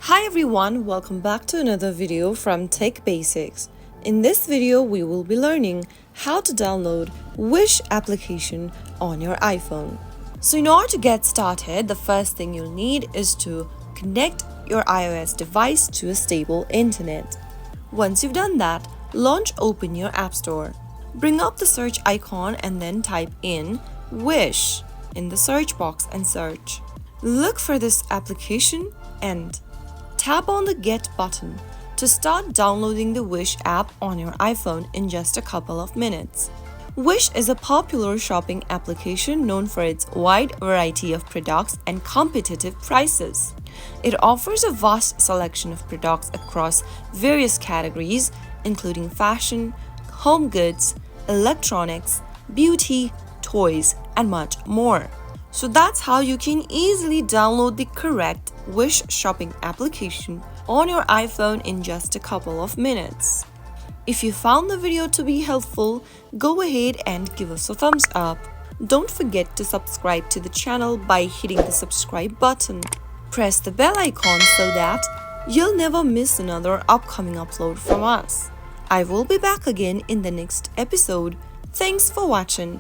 Hi everyone, welcome back to another video from Tech Basics. In this video, we will be learning how to download Wish application on your iPhone. So in order to get started, the first thing you'll need is to connect your iOS device to a stable internet. Once you've done that, open your App Store. Bring up the search icon and then type in Wish in the search box and search. Look for this application and tap on the Get button to start downloading the Wish app on your iPhone in just a couple of minutes. Wish is a popular shopping application known for its wide variety of products and competitive prices. It offers a vast selection of products across various categories, including fashion, home goods, electronics, beauty, toys, and much more. So that's how you can easily download the correct Wish shopping application on your iPhone in just a couple of minutes. If you found the video to be helpful, go ahead and give us a thumbs up. Don't forget to subscribe to the channel by hitting the subscribe button. Press the bell icon so that you'll never miss another upcoming upload from us. I will be back again in the next episode. Thanks for watching.